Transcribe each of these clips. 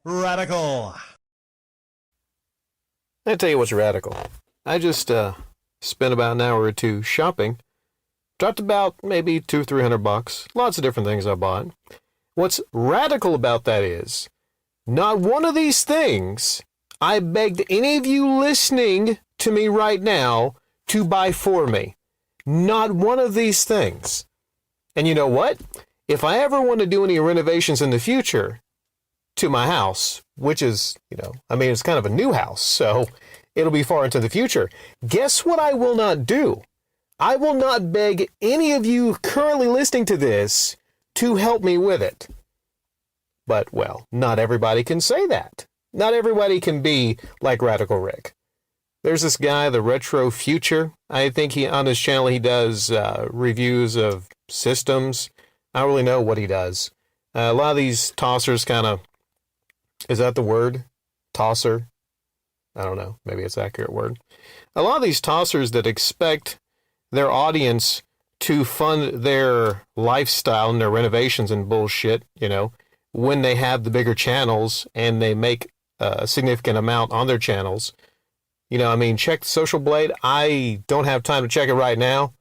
Radical. I tell you what's radical. I just spent about an hour or two shopping. Dropped about maybe $200-300. Lots of different things I bought. What's radical about that is, not one of these things I begged any of you listening to me right now to buy for me. Not one of these things. And you know what? If I ever want to do any renovations in the future to my house, which is, it's kind of a new house, so it'll be far into the future. Guess what I will not do? I will not beg any of you currently listening to this to help me with it. But, well, not everybody can say that. Not everybody can be like Radical Rick. There's this guy, the Retro Future. I think on his channel he does reviews of systems. I don't really know what he does. A lot of these tossers kind of, is that the word? Tosser? I don't know. Maybe it's an accurate word. A lot of these tossers that expect their audience to fund their lifestyle and their renovations and bullshit, when they have the bigger channels and they make a significant amount on their channels. Check the Social Blade. I don't have time to check it right now.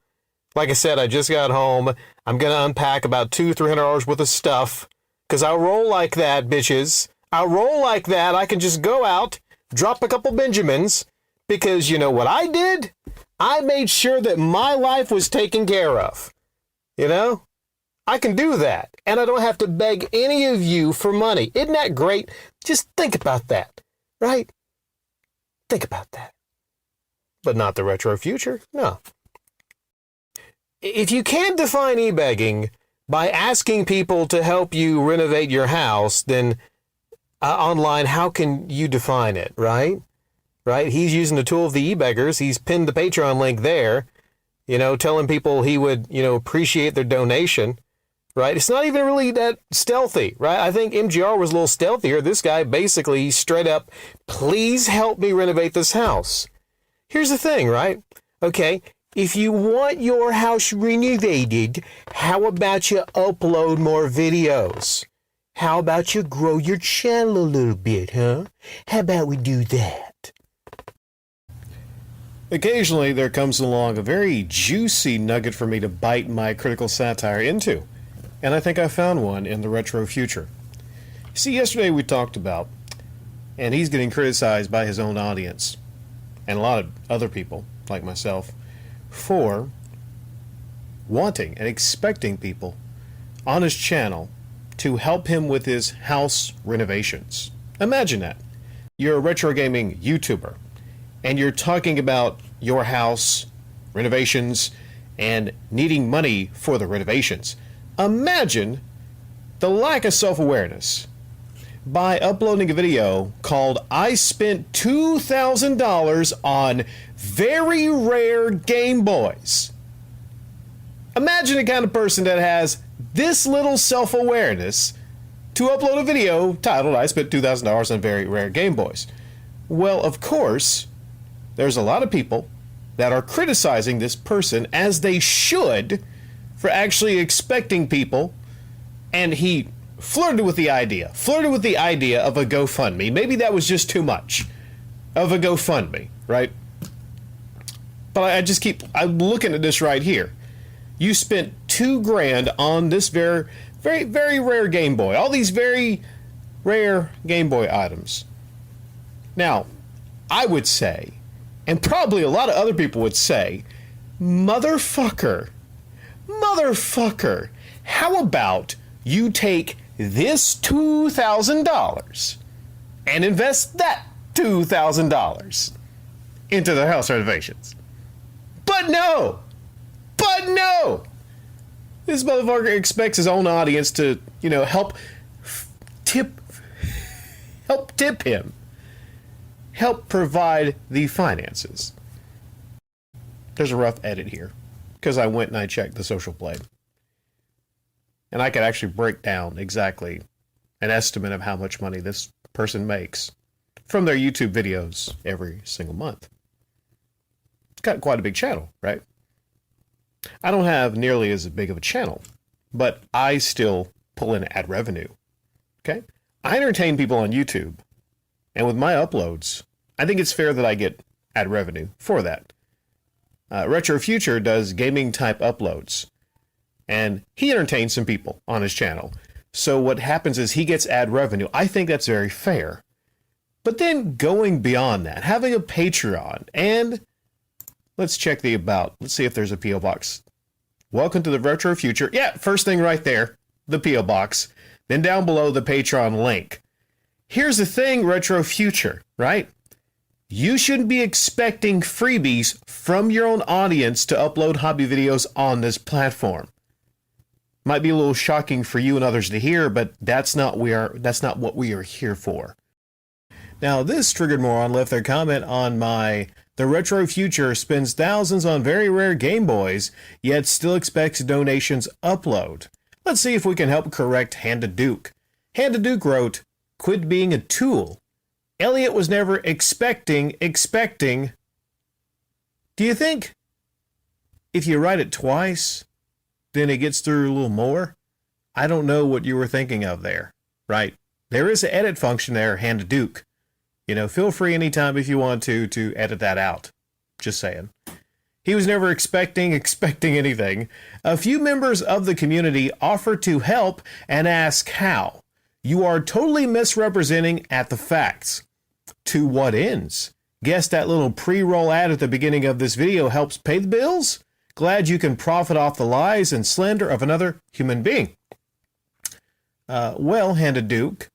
Like I said, I just got home. I'm going to unpack about $200-300 worth of stuff because I roll like that, bitches. I roll like that. I can just go out, drop a couple Benjamins, because you know what I did? I made sure that my life was taken care of. I can do that. And I don't have to beg any of you for money. Isn't that great? Just think about that, right? Think about that. But not the Retro Future. No. If you can't define e-begging by asking people to help you renovate your house, then online, how can you define it, right? Right? He's using the tool of the e-beggars. He's pinned the Patreon link there, telling people he would, appreciate their donation, right? It's not even really that stealthy, right? I think MGR was a little stealthier. This guy basically straight up, please help me renovate this house. Here's the thing, right? Okay, if you want your house renovated, how about you upload more videos? How about you grow your channel a little bit, huh? How about we do that? Occasionally, there comes along a very juicy nugget for me to bite my critical satire into. And I think I found one in the Retro Future. See, yesterday we talked about, and he's getting criticized by his own audience, and a lot of other people, like myself, for wanting and expecting people on his channel to help him with his house renovations. Imagine that. You're a retro gaming YouTuber, and you're talking about your house renovations and needing money for the renovations. Imagine the lack of self-awareness by uploading a video called I spent $2,000 on very rare Game Boys. Imagine the kind of person that has this little self-awareness to upload a video titled I spent $2,000 on very rare Game Boys. Well, of course, there's a lot of people that are criticizing this person, as they should, for actually expecting people, and he flirted with the idea of a GoFundMe. Maybe that was just too much of a GoFundMe, right? But I'm looking at this right here. You spent $2,000 on this very, very, very rare Game Boy. All these very rare Game Boy items. Now, I would say, and probably a lot of other people would say, motherfucker, how about you take this $2,000 and invest that $2,000 into the house renovations? But no! This motherfucker expects his own audience to, help tip him. Help provide the finances. There's a rough edit here, because I went and I checked the Social Blade. And I could actually break down exactly an estimate of how much money this person makes from their YouTube videos every single month. It's got quite a big channel, right? I don't have nearly as big of a channel, but I still pull in ad revenue. Okay? I entertain people on YouTube, and with my uploads, I think it's fair that I get ad revenue for that. Retro Future does gaming type uploads, and he entertains some people on his channel. So what happens is he gets ad revenue. I think that's very fair. But then going beyond that, having a Patreon, and let's check the about. Let's see if there's a P.O. Box. Welcome to the Retro Future. Yeah, first thing right there, the P.O. Box. Then down below, the Patreon link. Here's the thing, Retro Future, right? You shouldn't be expecting freebies from your own audience to upload hobby videos on this platform. Might be a little shocking for you and others to hear, but that's not what we are here for. Now, this triggered moron left their comment on the Retro Future spends thousands on very rare Game Boys, yet still expects donations upload. Let's see if we can help correct Handa Duke. Handa Duke wrote, "Quit being a tool. Elliot was never expecting. Do you think if you write it twice, then it gets through a little more? I don't know what you were thinking of there, right? There is an edit function there, Handa Duke. Feel free anytime if you want to edit that out. Just saying. He was never expecting anything. A few members of the community offer to help and ask how. You are totally misrepresenting at the facts. To what ends? Guess that little pre-roll ad at the beginning of this video helps pay the bills? Glad you can profit off the lies and slander of another human being." Well, Handa Duke,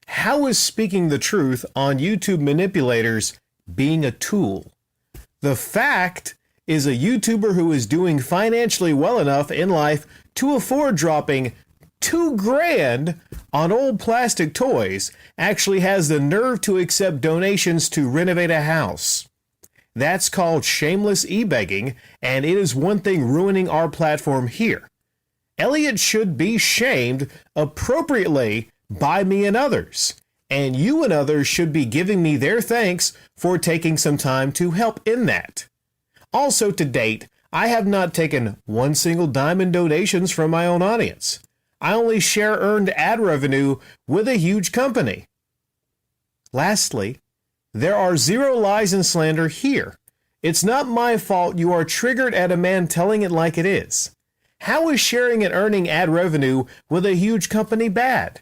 how is speaking the truth on YouTube manipulators being a tool? The fact is a YouTuber who is doing financially well enough in life to afford dropping $2,000 on old plastic toys actually has the nerve to accept donations to renovate a house. That's called shameless e-begging, and it is one thing ruining our platform here. Elliot should be shamed appropriately by me and others, and you and others should be giving me their thanks for taking some time to help in that. Also, to date, I have not taken one single dime in donations from my own audience. I only share earned ad revenue with a huge company. Lastly, there are zero lies and slander here. It's not my fault you are triggered at a man telling it like it is. How is sharing and earning ad revenue with a huge company bad?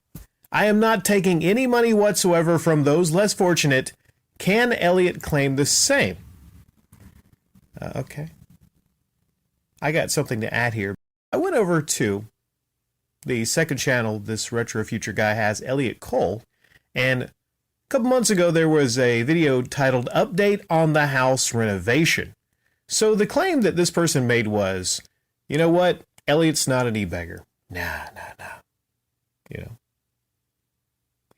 I am not taking any money whatsoever from those less fortunate. Can Elliot claim the same? Okay. I got something to add here. I went over to the second channel this Retro Future guy has, Elliot Cole, and a couple months ago there was a video titled Update on the House Renovation. So the claim that this person made was, you know what, Elliot's not an e-beggar. Nah.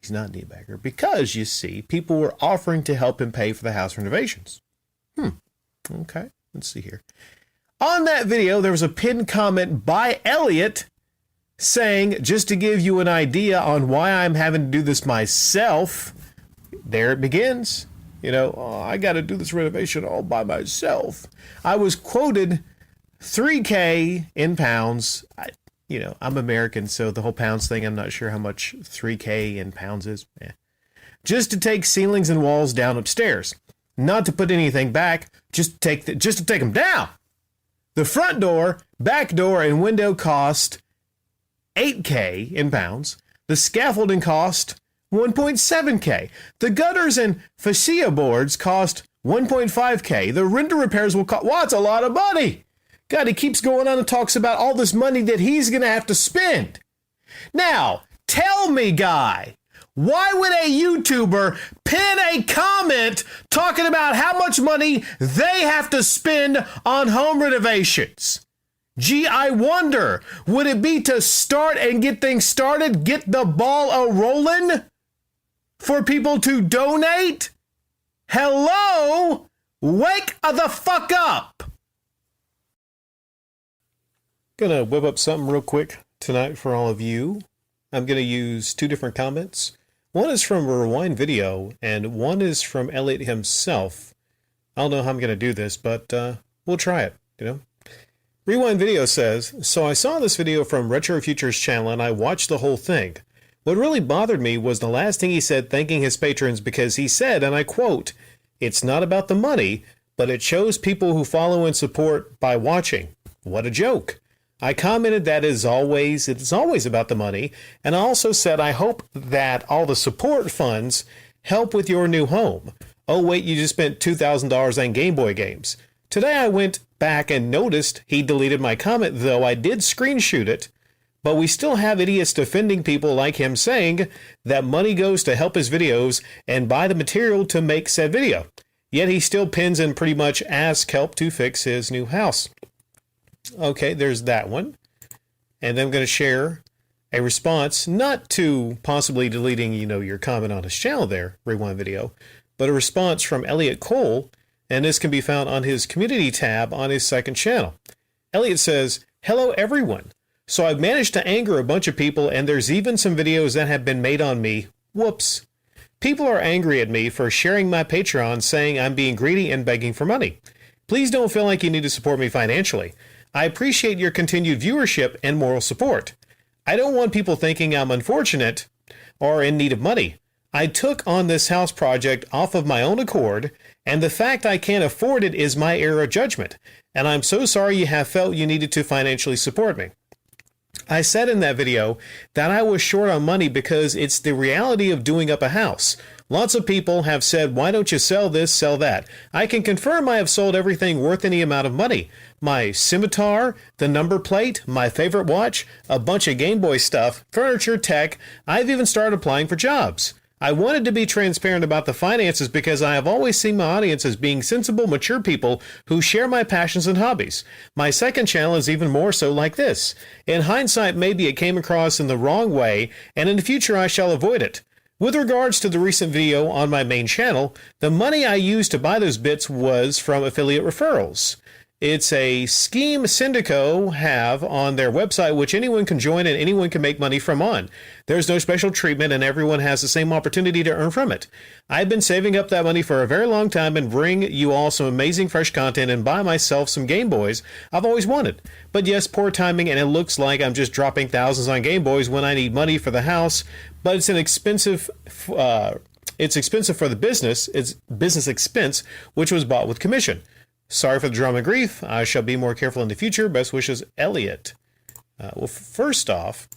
He's not an e-beggar because, you see, people were offering to help him pay for the house renovations. Okay, let's see here. On that video, there was a pinned comment by Elliot saying, just to give you an idea on why I'm having to do this myself, there it begins. I got to do this renovation all by myself. I was quoted $3,000 in pounds. I'm American, so the whole pounds thing, I'm not sure how much $3,000 in pounds is. Just to take ceilings and walls down upstairs. Not to put anything back, just to take them down. The front door, back door, and window cost $8,000 in pounds. The scaffolding cost $1.7K. The gutters and fascia boards cost $1.5K. The render repairs will cost, it's a lot of money. God, he keeps going on and talks about all this money that he's going to have to spend. Now, tell me, guy, why would a YouTuber pin a comment talking about how much money they have to spend on home renovations? Gee, I wonder, would it be to start and get things started, get the ball a-rolling for people to donate? Hello? Wake the fuck up! Gonna whip up something real quick tonight for all of you. I'm gonna use two different comments. One is from a Rewind video, and one is from Elliot himself. I don't know how I'm gonna do this, but we'll try it, Rewind video says, so I saw this video from Retro Future's channel and I watched the whole thing. What really bothered me was the last thing he said thanking his patrons because he said, and I quote, "It's not about the money, but it shows people who follow and support by watching." What a joke. I commented that it's always about the money, and I also said I hope that all the support funds help with your new home. Oh wait, you just spent $2,000 on Game Boy games. Today I went back and noticed he deleted my comment, though I did screenshot it. But we still have idiots defending people like him saying that money goes to help his videos and buy the material to make said video. Yet he still pins and pretty much asks help to fix his new house. Okay, there's that one. And then I'm going to share a response, not to possibly deleting, your comment on his channel there, Rewind Video, but a response from Elliot Cole, and this can be found on his community tab on his second channel. Elliot says, "Hello everyone. So I've managed to anger a bunch of people, and there's even some videos that have been made on me. Whoops. People are angry at me for sharing my Patreon, saying I'm being greedy and begging for money. Please don't feel like you need to support me financially. I appreciate your continued viewership and moral support. I don't want people thinking I'm unfortunate or in need of money. I took on this house project off of my own accord, and the fact I can't afford it is my error of judgment, and I'm so sorry you have felt you needed to financially support me. I said in that video that I was short on money because it's the reality of doing up a house. Lots of people have said, why don't you sell this, sell that? I can confirm I have sold everything worth any amount of money. My scimitar, the number plate, my favorite watch, a bunch of Game Boy stuff, furniture, tech. I've even started applying for jobs. I wanted to be transparent about the finances because I have always seen my audience as being sensible, mature people who share my passions and hobbies. My second channel is even more so like this. In hindsight, maybe it came across in the wrong way, and in the future I shall avoid it. With regards to the recent video on my main channel, the money I used to buy those bits was from affiliate referrals. It's a scheme Syndico have on their website, which anyone can join and anyone can make money from on. There's no special treatment and everyone has the same opportunity to earn from it. I've been saving up that money for a very long time and bring you all some amazing fresh content and buy myself some Game Boys I've always wanted. But yes, poor timing, and it looks like I'm just dropping thousands on Game Boys when I need money for the house, but it's expensive for the business. It's business expense, which was bought with commission. Sorry for the drama and grief. I shall be more careful in the future. Best wishes, Elliot. Well, first off,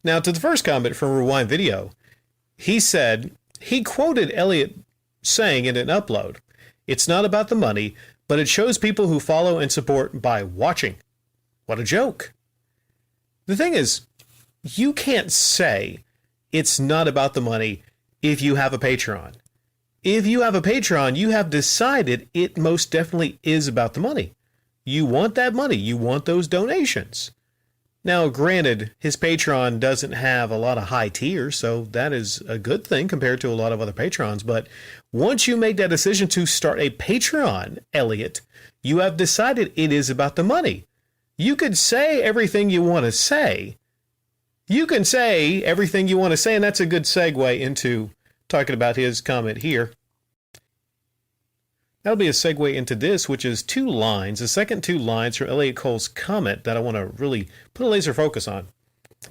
now to the first comment from Rewind Video, he quoted Elliot saying in an upload, "It's not about the money, but it shows people who follow and support by watching." What a joke. The thing is, you can't say it's not about the money if you have a Patreon. If you have a Patreon, you have decided it most definitely is about the money. You want that money. You want those donations. Now, granted, his Patreon doesn't have a lot of high tiers, so that is a good thing compared to a lot of other Patrons. But once you make that decision to start a Patreon, Elliot, you have decided it is about the money. You could say everything you want to say. You can say everything you want to say, and that's a good segue into talking about his comment here. That'll be a segue into this, which is two lines, the second two lines from Elliot Cole's comment that I want to really put a laser focus on.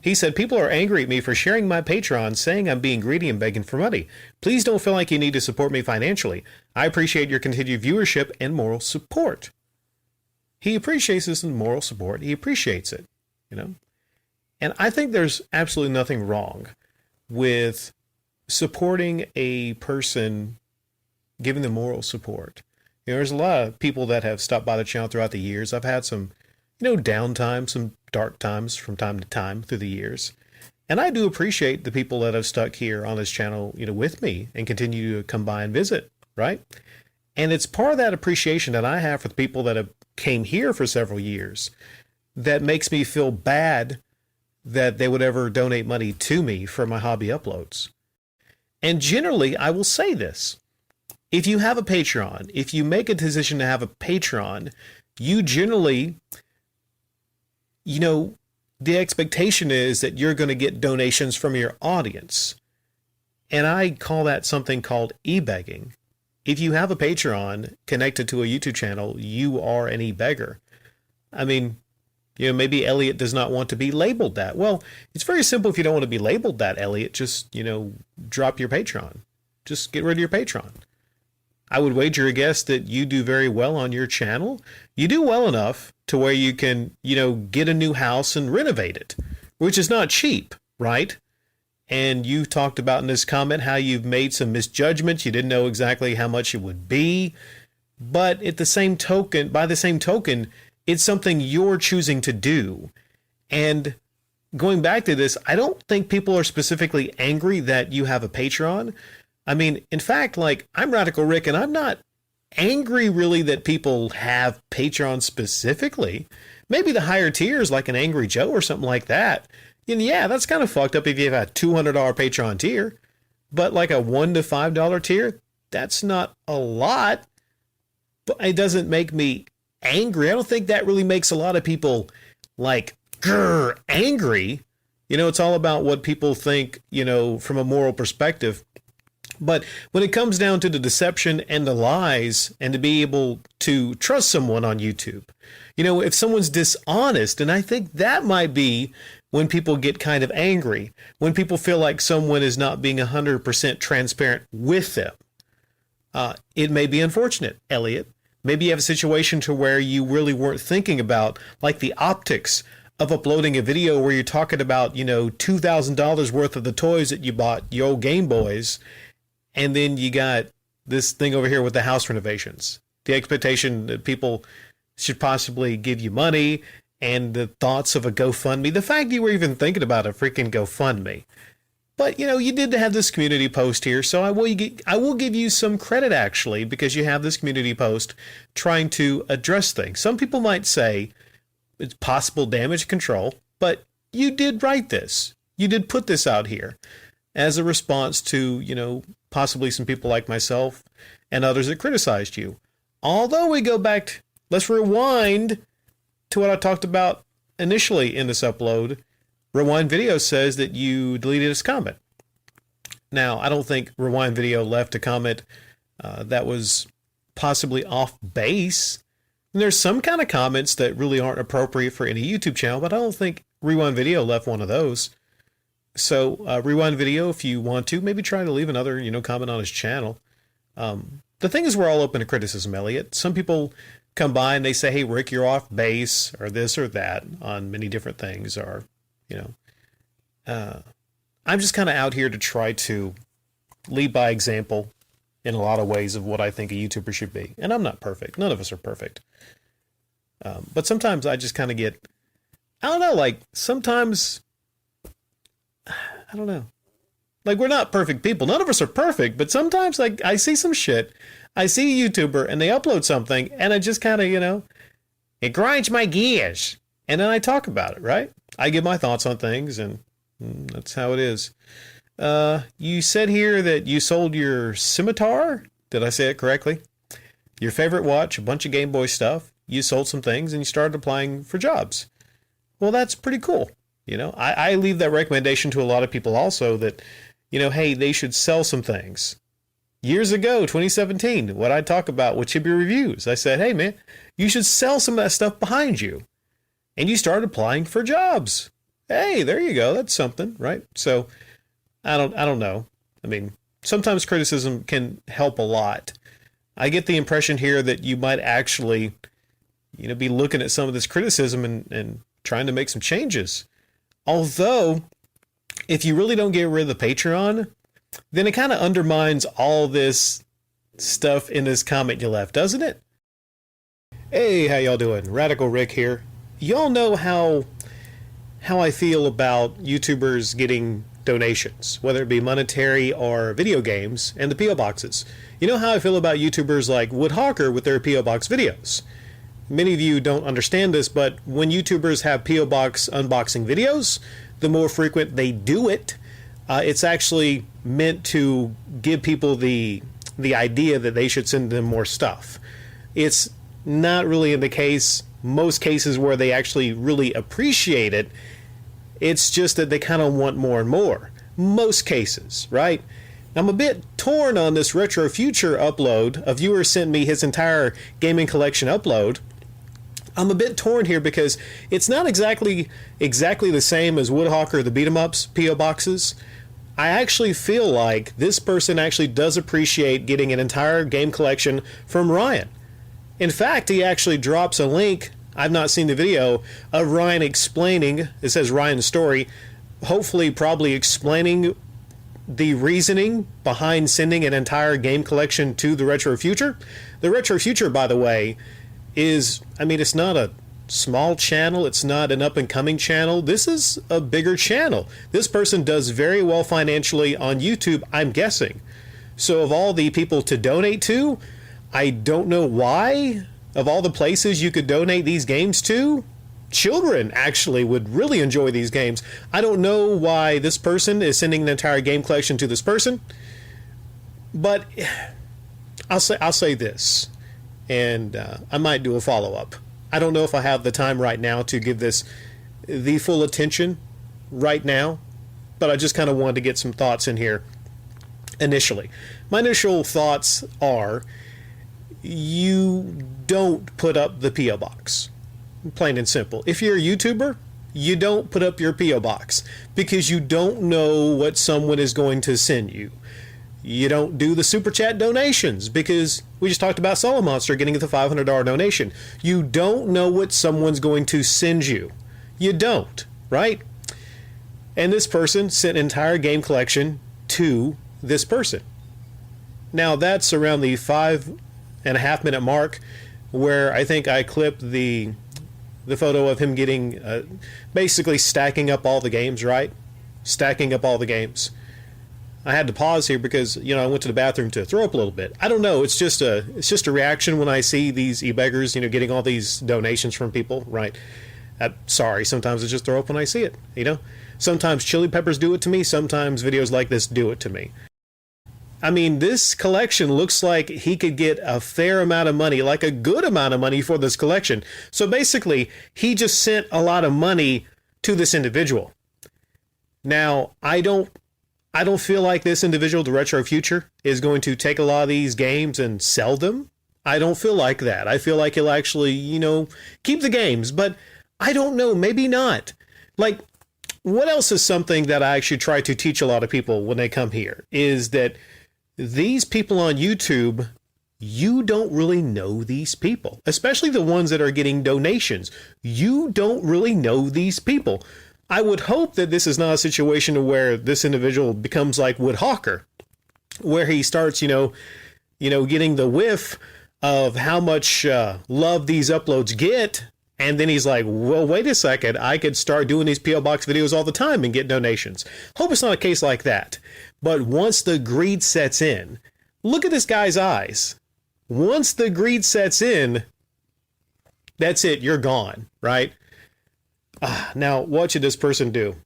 He said, "People are angry at me for sharing my Patreon, saying I'm being greedy and begging for money. Please don't feel like you need to support me financially. I appreciate your continued viewership and moral support." He appreciates this moral support. He appreciates it, And I think there's absolutely nothing wrong with supporting a person, giving them moral support. There's a lot of people that have stopped by the channel throughout the years. I've had some, downtime, some dark times from time to time through the years. And I do appreciate the people that have stuck here on this channel, with me and continue to come by and visit, right? And it's part of that appreciation that I have for the people that have came here for several years that makes me feel bad that they would ever donate money to me for my hobby uploads. And generally, I will say this. If you have a Patreon, if you make a decision to have a Patreon, you generally, the expectation is that you're going to get donations from your audience. And I call that something called e-begging. If you have a Patreon connected to a YouTube channel, you are an e-beggar. I mean, You know, maybe Elliot does not want to be labeled that. Well, it's very simple. If you don't want to be labeled that, Elliot, just, drop your Patreon. Just get rid of your Patreon. I would wager a guess that you do very well on your channel. You do well enough to where you can, get a new house and renovate it, which is not cheap, right? And you talked about in this comment how you've made some misjudgments. You didn't know exactly how much it would be. But by the same token, it's something you're choosing to do. And going back to this, I don't think people are specifically angry that you have a Patreon. I mean, in fact, I'm Radical Rick, and I'm not angry really that people have Patreon specifically. Maybe the higher tiers, like an Angry Joe or something like that. And yeah, that's kind of fucked up if you have a $200 Patreon tier. But like a $1 to $5 tier, that's not a lot. But it doesn't make me angry. I don't think that really makes a lot of people angry. It's all about what people think, from a moral perspective. But when it comes down to the deception and the lies and to be able to trust someone on YouTube, if someone's dishonest, and I think that might be when people get kind of angry, when people feel like someone is not being 100% transparent with them. It may be unfortunate, Elliot. Maybe you have a situation to where you really weren't thinking about the optics of uploading a video where you're talking about, $2,000 worth of the toys that you bought, your old Game Boys. And then you got this thing over here with the house renovations. The expectation that people should possibly give you money and the thoughts of a GoFundMe. The fact you were even thinking about a freaking GoFundMe. But, you did have this community post here, so I will give you some credit, actually, because you have this community post trying to address things. Some people might say it's possible damage control, but you did write this. You did put this out here as a response to, possibly some people like myself and others that criticized you. Although we go back, let's rewind to what I talked about initially in this upload. Rewind Video says that you deleted his comment. Now, I don't think Rewind Video left a comment that was possibly off base. And there's some kind of comments that really aren't appropriate for any YouTube channel, but I don't think Rewind Video left one of those. So Rewind Video, if you want to, maybe try to leave another, comment on his channel. The thing is, we're all open to criticism, Elliot. Some people come by and they say, hey, Rick, you're off base, or this or that on many different things, or, I'm just kind of out here to try to lead by example in a lot of ways of what I think a YouTuber should be. And I'm not perfect. None of us are perfect. But sometimes I just kind of get, I don't know, sometimes, I don't know. We're not perfect people. None of us are perfect, but sometimes I see some shit. I see a YouTuber and they upload something and I just kind of, it grinds my gears. And then I talk about it, right? I give my thoughts on things and that's how it is. You said here that you sold your scimitar. Did I say it correctly? Your favorite watch, a bunch of Game Boy stuff. You sold some things and you started applying for jobs. Well, that's pretty cool. I leave that recommendation to a lot of people also that, hey, they should sell some things. Years ago, 2017, what I talk about with Chibi Reviews, I said, hey, man, you should sell some of that stuff behind you. And you started applying for jobs. Hey, there you go. That's something, right? So I don't know. I mean, sometimes criticism can help a lot. I get the impression here that you might actually, be looking at some of this criticism and trying to make some changes. Although, if you really don't get rid of the Patreon, then it kind of undermines all this stuff in this comment you left, doesn't it? Hey, how y'all doing? Radical Rick here. Y'all know how I feel about YouTubers getting donations, whether it be monetary or video games, and the P.O. boxes. You know how I feel about YouTubers like Woodhawker with their P.O. box videos. Many of you don't understand this, but when YouTubers have P.O. box unboxing videos, the more frequent they do it, it's actually meant to give people the idea that they should send them more stuff. It's not really in the case, most cases where they actually really appreciate it. It's just that they kind of want more and more. Most cases, right? I'm a bit torn on this Retro Future upload. A viewer sent me his entire gaming collection upload. I'm a bit torn here because it's not exactly the same as Woodhawker, the beat 'em ups PO boxes. I actually feel like this person actually does appreciate getting an entire game collection from Ryan. In fact, he actually drops a link. I've not seen the video of Ryan explaining. It says Ryan's story, hopefully probably explaining the reasoning behind sending an entire game collection to the Retro Future. The Retro Future, by the way, is, I mean, it's not a small channel. It's not an up and coming channel. This is a bigger channel. This person does very well financially on YouTube, I'm guessing. So of all the people to donate to, I don't know why. Of all the places you could donate these games to, children actually would really enjoy these games. I don't know why this person is sending an entire game collection to this person, but I'll say this, and I might do a follow-up. I don't know if I have the time right now to give this the full attention right now, but I just kind of wanted to get some thoughts in here initially. My initial thoughts are, you don't put up the P.O. box. Plain and simple. If you're a YouTuber, you don't put up your P.O. box because you don't know what someone is going to send you. You don't do the super chat donations because we just talked about Solid Monster getting the $500 donation. You don't know what someone's going to send you. You don't, right? And this person sent an entire game collection to this person. Now that's around the 5.5 minute mark where I think I clipped the photo of him getting basically stacking up all the games, right? Stacking up all the games. I had to pause here because, you know, I went to the bathroom to throw up a little bit. I don't know. It's just a reaction when I see these e-beggars, you know, getting all these donations from people, right? Sorry, sometimes I just throw up when I see it, you know? Sometimes Chili Peppers do it to me. Sometimes videos like this do it to me. I mean, this collection looks like he could get a fair amount of money, like a good amount of money for this collection. So basically, he just sent a lot of money to this individual. Now, I don't feel like this individual, the Retro Future, is going to take a lot of these games and sell them. I don't feel like that. I feel like he'll actually, you know, keep the games, but I don't know, maybe not. Like, what else is something that I actually try to teach a lot of people when they come here is that these people on YouTube, you don't really know these people, especially the ones that are getting donations. You don't really know these people. I would hope that this is not a situation where this individual becomes like Woodhawker, where he starts, you know, getting the whiff of how much love these uploads get. And then he's like, well, wait a second, I could start doing these P.O. Box videos all the time and get donations. Hope it's not a case like that. But once the greed sets in, look at this guy's eyes. Once the greed sets in, that's it, you're gone, right? Now, what should this person do?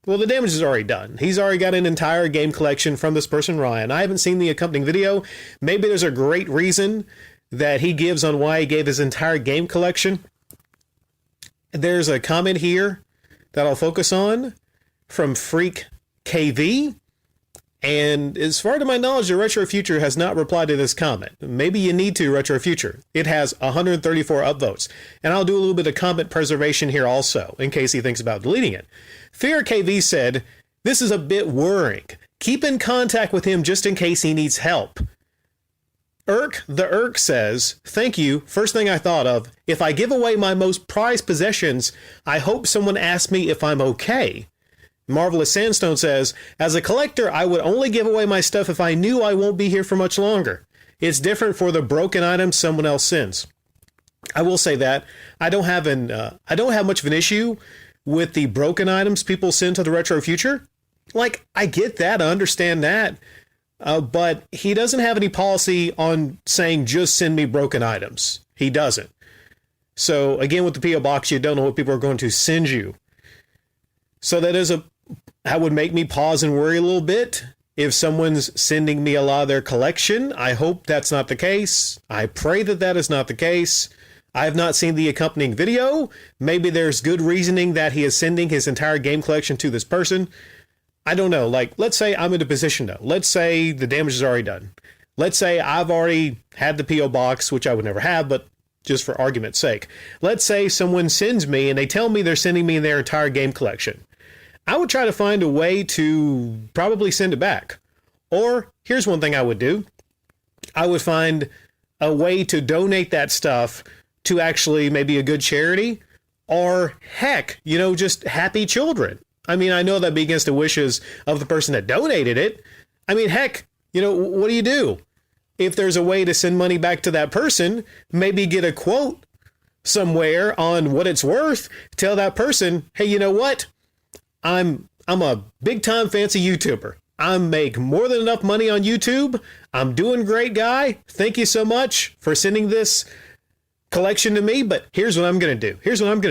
Well, the damage is already done. He's already got an entire game collection from this person, Ryan. I haven't seen the accompanying video. Maybe there's a great reason that he gives on why he gave his entire game collection. There's a comment here that I'll focus on from Freak KV. And as far to my knowledge, the Retro Future has not replied to this comment. Maybe you need to, Retro Future. It has 134 upvotes. And I'll do a little bit of comment preservation here also, in case he thinks about deleting it. Fear KV said, this is a bit worrying. Keep in contact with him just in case he needs help. The Irk says, thank you. First thing I thought of, if I give away my most prized possessions, I hope someone asks me if I'm okay. Marvelous Sandstone says, as a collector, I would only give away my stuff if I knew I won't be here for much longer. It's different for the broken items someone else sends. I will say that I don't have much of an issue with the broken items people send to the Retro Future. Like, I get that, I understand that. But he doesn't have any policy on saying just send me broken items. He doesn't. So again, with the P.O. Box, you don't know what people are going to send you. So that would make me pause and worry a little bit. If someone's sending me a lot of their collection, I hope that's not the case. I pray that that is not the case. I have not seen the accompanying video. Maybe there's good reasoning that he is sending his entire game collection to this person. I don't know. Like, let's say I'm in a position though. Let's say the damage is already done. Let's say I've already had the P.O. Box, which I would never have, but just for argument's sake. Let's say someone sends me and they tell me they're sending me their entire game collection. I would try to find a way to probably send it back. Or here's one thing I would do. I would find a way to donate that stuff to actually maybe a good charity, or heck, just Happy Children. I mean, I know that'd be against the wishes of the person that donated it. I mean, heck, what do? If there's a way to send money back to that person, maybe get a quote somewhere on what it's worth. Tell that person, hey, you know what? I'm a big time fancy YouTuber. I make more than enough money on YouTube. I'm doing great, guy. Thank you so much for sending this collection to me. But here's what I'm going to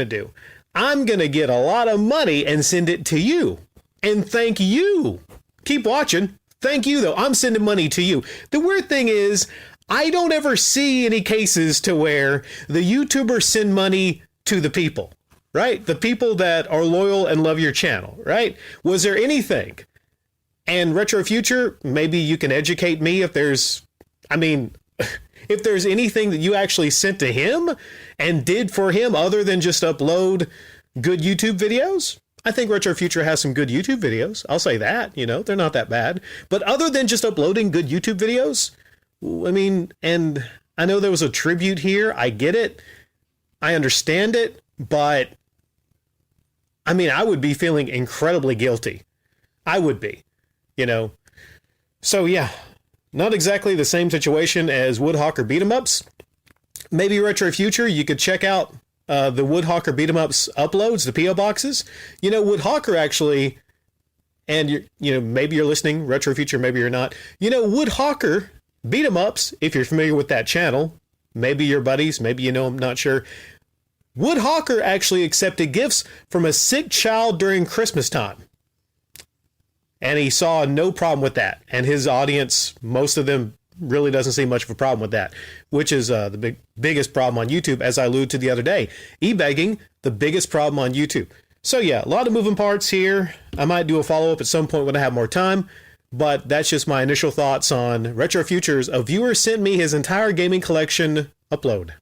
do. I'm going to get a lot of money and send it to you. And thank you. Keep watching. Thank you, though. I'm sending money to you. The weird thing is, I don't ever see any cases to where the YouTubers send money to the people, right? The people that are loyal and love your channel, right? Was there anything? And Retro Future, maybe you can educate me if there's anything that you actually sent to him and did for him other than just upload good YouTube videos. I think Retro Future has some good YouTube videos. I'll say that, they're not that bad. But other than just uploading good YouTube videos, and I know there was a tribute here. I get it. I understand it. But, I would be feeling incredibly guilty. I would be, So, yeah, not exactly the same situation as Woodhawker beat-em-ups. Maybe Retro Future, you could check out the Woodhawker beat-em-ups uploads, the P.O. boxes. Woodhawker actually, and maybe you're listening, Retro Future, maybe you're not. Woodhawker beat-em-ups, if you're familiar with that channel, maybe your buddies, maybe I'm not sure. Woodhawker actually accepted gifts from a sick child during Christmas time. And he saw no problem with that. And his audience, most of them, really doesn't see much of a problem with that, which is the biggest problem on YouTube, as I alluded to the other day. E-begging, the biggest problem on YouTube. So yeah, a lot of moving parts here. I might do a follow-up at some point when I have more time, but that's just my initial thoughts on Retro Futures. A viewer sent me his entire gaming collection upload.